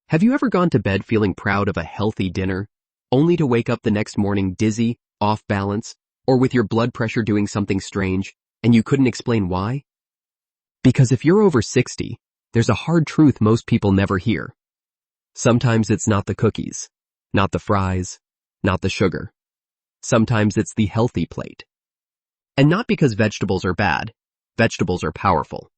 Have you ever gone to bed feeling proud of a healthy dinner, only to wake up the next morning dizzy, off balance, or with your blood pressure doing something strange, and you couldn't explain why? Because if you're over 60, there's a hard truth most people never hear. Sometimes it's not the cookies, not the fries, not the sugar. Sometimes it's the healthy plate. And not because vegetables are bad, vegetables are powerful.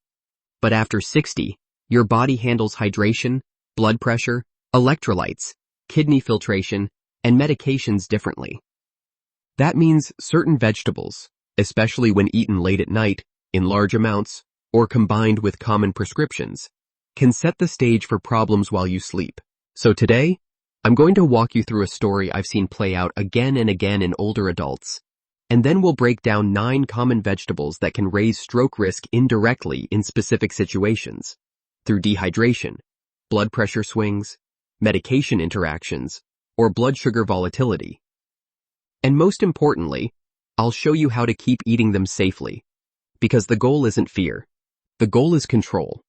But after 60, your body handles hydration, blood pressure, electrolytes, kidney filtration, and medications differently. That means certain vegetables, especially when eaten late at night, in large amounts, or combined with common prescriptions, can set the stage for problems while you sleep. So today, I'm going to walk you through a story I've seen play out again and again in older adults, and then we'll break down 9 common vegetables that can raise stroke risk indirectly in specific situations, through dehydration, blood pressure swings, medication interactions, or blood sugar volatility. And most importantly, I'll show you how to keep eating them safely, because the goal isn't fear. The goal is control.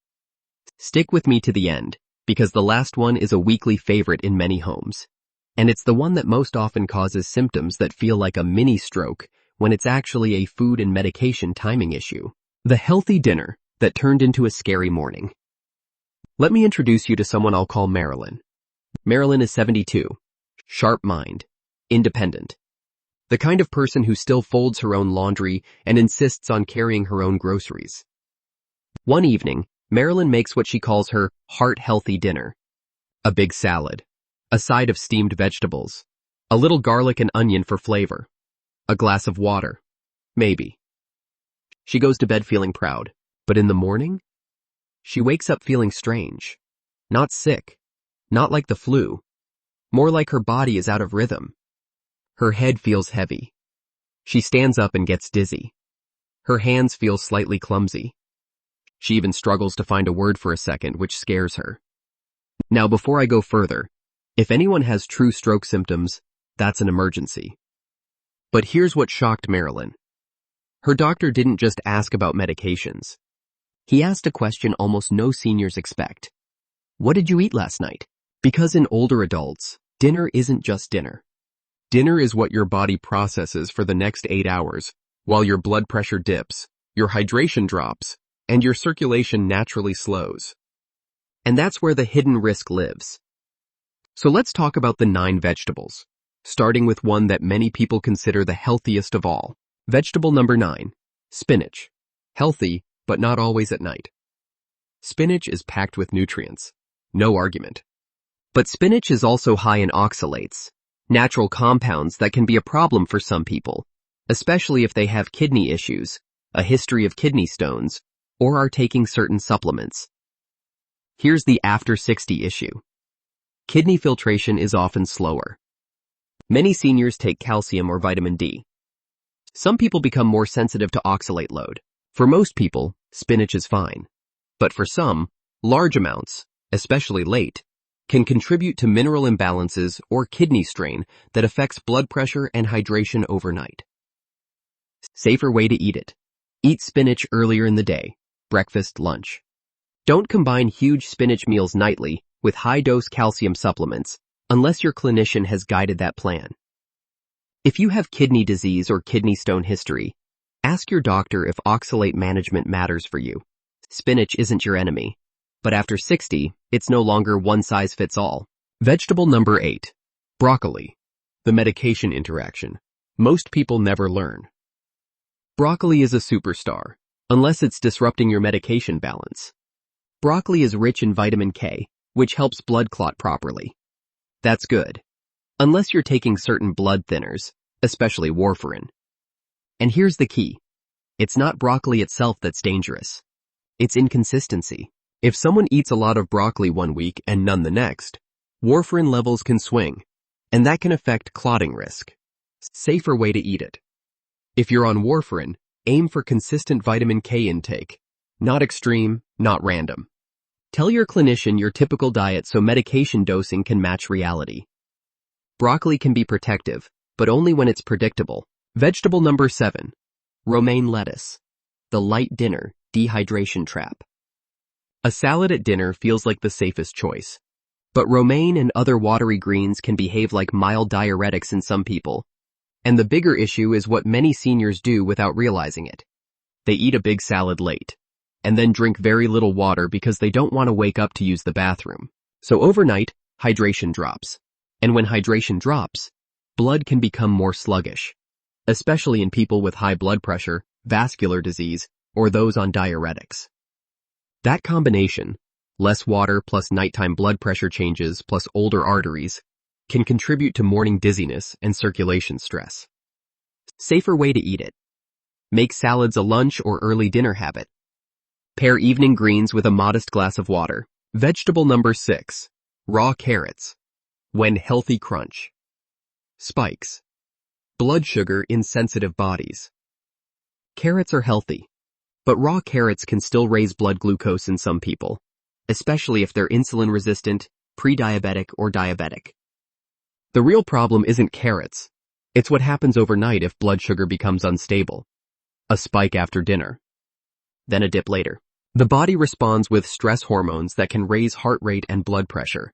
Stick with me to the end, because the last one is a weekly favorite in many homes. And it's the one that most often causes symptoms that feel like a mini stroke when it's actually a food and medication timing issue. The healthy dinner that turned into a scary morning. Let me introduce you to someone I'll call Marilyn. Marilyn is 72, sharp mind, independent. The kind of person who still folds her own laundry and insists on carrying her own groceries. One evening, Marilyn makes what she calls her heart-healthy dinner. A big salad, a side of steamed vegetables, a little garlic and onion for flavor, a glass of water, maybe. She goes to bed feeling proud, but in the morning, she wakes up feeling strange. Not sick, not like the flu, more like her body is out of rhythm. Her head feels heavy. She stands up and gets dizzy. Her hands feel slightly clumsy. She even struggles to find a word for a second, which scares her. Now, before I go further, if anyone has true stroke symptoms, that's an emergency. But here's what shocked Marilyn. Her doctor didn't just ask about medications. He asked a question almost no seniors expect. What did you eat last night? Because in older adults, dinner isn't just dinner. Dinner is what your body processes for the next 8 hours, while your blood pressure dips, your hydration drops, and your circulation naturally slows. And that's where the hidden risk lives. So let's talk about the 9 vegetables, starting with one that many people consider the healthiest of all. Vegetable number 9, spinach. Healthy, but not always at night. Spinach is packed with nutrients. No argument. But spinach is also high in oxalates, natural compounds that can be a problem for some people, especially if they have kidney issues, a history of kidney stones, or are taking certain supplements. Here's the after 60 issue. Kidney filtration is often slower. Many seniors take calcium or vitamin D. Some people become more sensitive to oxalate load. For most people, spinach is fine. But for some, large amounts, especially late, can contribute to mineral imbalances or kidney strain that affects blood pressure and hydration overnight. Safer way to eat it. Eat spinach earlier in the day, breakfast, lunch. Don't combine huge spinach meals nightly with high-dose calcium supplements unless your clinician has guided that plan. If you have kidney disease or kidney stone history, ask your doctor if oxalate management matters for you. Spinach isn't your enemy, but after 60, it's no longer one size fits all. Vegetable number 8, broccoli. The medication interaction. Most people never learn. Broccoli is a superstar, unless it's disrupting your medication balance. Broccoli is rich in vitamin K, which helps blood clot properly. That's good, unless you're taking certain blood thinners, especially warfarin. And here's the key. It's not broccoli itself that's dangerous. It's inconsistency. If someone eats a lot of broccoli one week and none the next, warfarin levels can swing, and that can affect clotting risk. Safer way to eat it. If you're on warfarin, aim for consistent vitamin K intake. Not extreme, not random. Tell your clinician your typical diet so medication dosing can match reality. Broccoli can be protective, but only when it's predictable. Vegetable number 7, romaine lettuce. The light dinner dehydration trap. A salad at dinner feels like the safest choice. But romaine and other watery greens can behave like mild diuretics in some people. And the bigger issue is what many seniors do without realizing it. They eat a big salad late, and then drink very little water because they don't want to wake up to use the bathroom. So overnight, hydration drops. And when hydration drops, blood can become more sluggish, especially in people with high blood pressure, vascular disease, or those on diuretics. That combination, less water plus nighttime blood pressure changes plus older arteries, can contribute to morning dizziness and circulation stress. Safer way to eat it. Make salads a lunch or early dinner habit. Pair evening greens with a modest glass of water. Vegetable number 6. Raw carrots. When healthy crunch. Spikes. Blood sugar in sensitive bodies. Carrots are healthy, but raw carrots can still raise blood glucose in some people, especially if they're insulin resistant, pre-diabetic, or diabetic. The real problem isn't carrots. It's what happens overnight if blood sugar becomes unstable. A spike after dinner. Then a dip later. The body responds with stress hormones that can raise heart rate and blood pressure.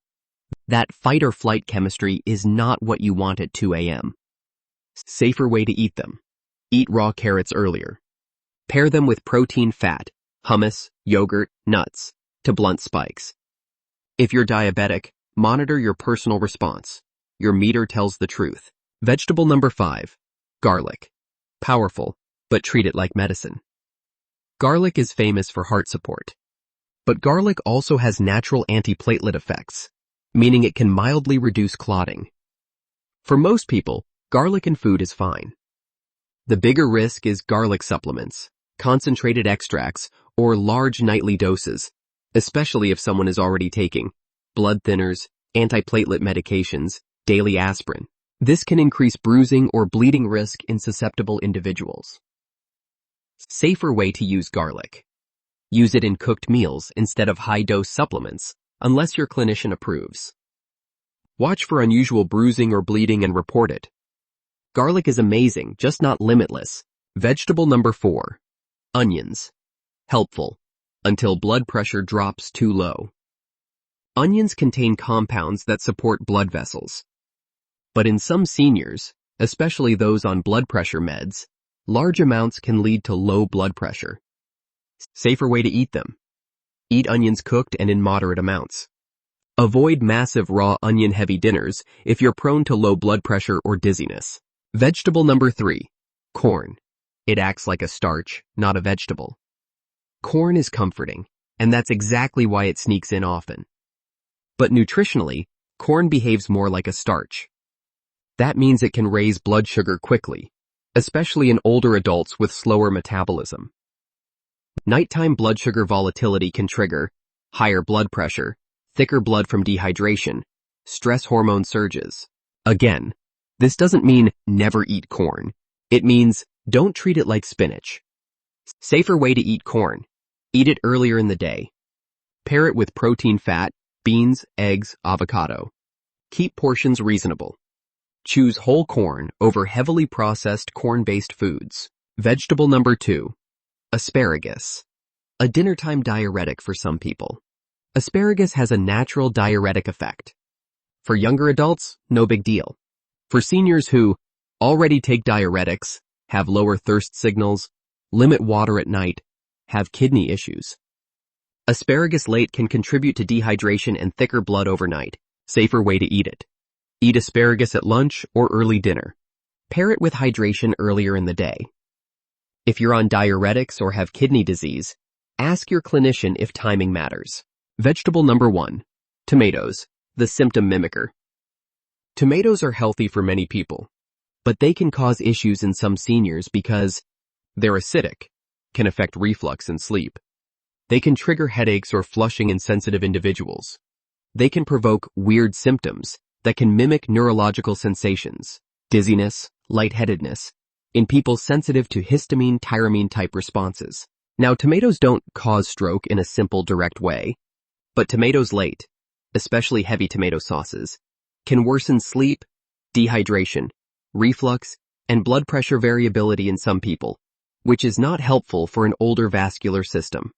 That fight or flight chemistry is not what you want at 2 a.m. Safer way to eat them. Eat raw carrots earlier. Pair them with protein fat, hummus, yogurt, nuts, to blunt spikes. If you're diabetic, monitor your personal response. Your meter tells the truth. Vegetable number 5. Garlic. Powerful, but treat it like medicine. Garlic is famous for heart support. But garlic also has natural antiplatelet effects, meaning it can mildly reduce clotting. For most people, garlic in food is fine. The bigger risk is garlic supplements, concentrated extracts, or large nightly doses, especially if someone is already taking blood thinners, antiplatelet medications, daily aspirin. This can increase bruising or bleeding risk in susceptible individuals. Safer way to use garlic. Use it in cooked meals instead of high-dose supplements, unless your clinician approves. Watch for unusual bruising or bleeding and report it. Garlic is amazing, just not limitless. Vegetable number 4. Onions. Helpful, until blood pressure drops too low. Onions contain compounds that support blood vessels. But in some seniors, especially those on blood pressure meds, large amounts can lead to low blood pressure. Safer way to eat them. Eat onions cooked and in moderate amounts. Avoid massive raw onion-heavy dinners if you're prone to low blood pressure or dizziness. Vegetable number 3. Corn. It acts like a starch, not a vegetable. Corn is comforting, and that's exactly why it sneaks in often. But nutritionally, corn behaves more like a starch. That means it can raise blood sugar quickly, especially in older adults with slower metabolism. Nighttime blood sugar volatility can trigger higher blood pressure, thicker blood from dehydration, stress hormone surges. Again, this doesn't mean never eat corn. It means don't treat it like spinach. Safer way to eat corn. Eat it earlier in the day. Pair it with protein fat, beans, eggs, avocado. Keep portions reasonable. Choose whole corn over heavily processed corn-based foods. Vegetable number 2. Asparagus. A dinnertime diuretic for some people. Asparagus has a natural diuretic effect. For younger adults, no big deal. For seniors who already take diuretics, have lower thirst signals, limit water at night, have kidney issues. Asparagus late can contribute to dehydration and thicker blood overnight. Safer way to eat it. Eat asparagus at lunch or early dinner. Pair it with hydration earlier in the day. If you're on diuretics or have kidney disease, ask your clinician if timing matters. Vegetable number 1. Tomatoes, the symptom mimicker. Tomatoes are healthy for many people, but they can cause issues in some seniors because they're acidic, can affect reflux and sleep. They can trigger headaches or flushing in sensitive individuals. They can provoke weird symptoms that can mimic neurological sensations, dizziness, lightheadedness, in people sensitive to histamine, tyramine type responses. Now, tomatoes don't cause stroke in a simple, direct way, but tomatoes late, especially heavy tomato sauces, can worsen sleep, dehydration, reflux, and blood pressure variability in some people, which is not helpful for an older vascular system.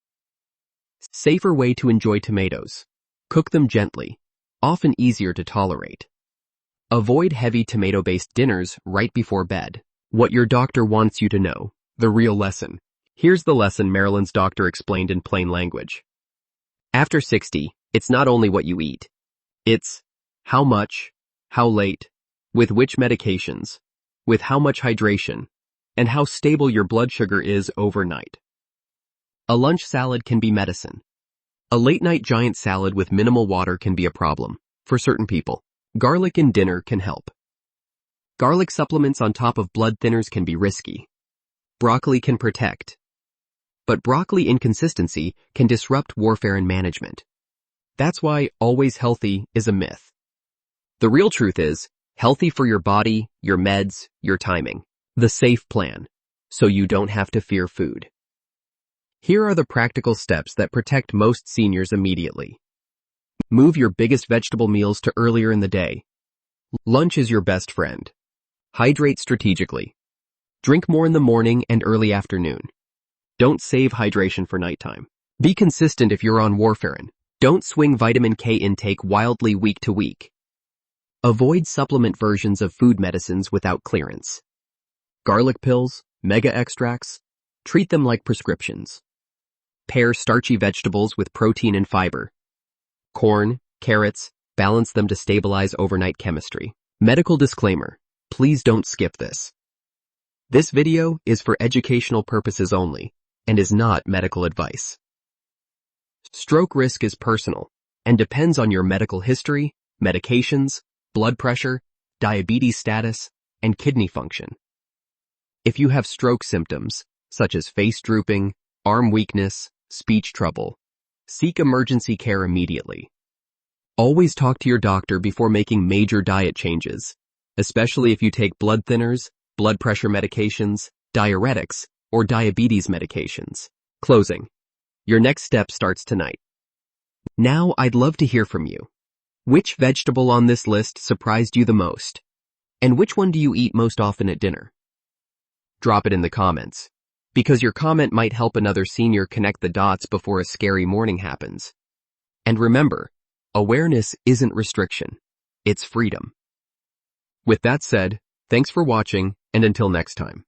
Safer way to enjoy tomatoes. Cook them gently. often easier to tolerate. Avoid heavy tomato-based dinners right before bed. What your doctor wants you to know. The real lesson. Here's the lesson Marilyn's doctor explained in plain language. After 60, it's not only what you eat. It's how much, how late, with which medications, with how much hydration, and how stable your blood sugar is overnight. A lunch salad can be medicine. A late-night giant salad with minimal water can be a problem. For certain people, garlic in dinner can help. Garlic supplements on top of blood thinners can be risky. Broccoli can protect. But broccoli inconsistency can disrupt warfare and management. That's why always healthy is a myth. The real truth is, healthy for your body, your meds, your timing. The safe plan, so you don't have to fear food. Here are the practical steps that protect most seniors immediately. Move your biggest vegetable meals to earlier in the day. Lunch is your best friend. Hydrate strategically. Drink more in the morning and early afternoon. Don't save hydration for nighttime. Be consistent if you're on warfarin. Don't swing vitamin K intake wildly week to week. Avoid supplement versions of food medicines without clearance. Garlic pills, mega extracts, treat them like prescriptions. Pair starchy vegetables with protein and fiber. Corn, carrots, balance them to stabilize overnight chemistry. Medical disclaimer, please don't skip this. This video is for educational purposes only and is not medical advice. Stroke risk is personal and depends on your medical history, medications, blood pressure, diabetes status, and kidney function. If you have stroke symptoms, such as face drooping, arm weakness, speech trouble, seek emergency care immediately. Always talk to your doctor before making major diet changes, especially if you take blood thinners, blood pressure medications, diuretics, or diabetes medications. Closing. Your next step starts tonight. Now I'd love to hear from you. Which vegetable on this list surprised you the most? And which one do you eat most often at dinner? Drop it in the comments, because your comment might help another senior connect the dots before a scary morning happens. And remember, awareness isn't restriction, it's freedom. With that said, thanks for watching, and until next time.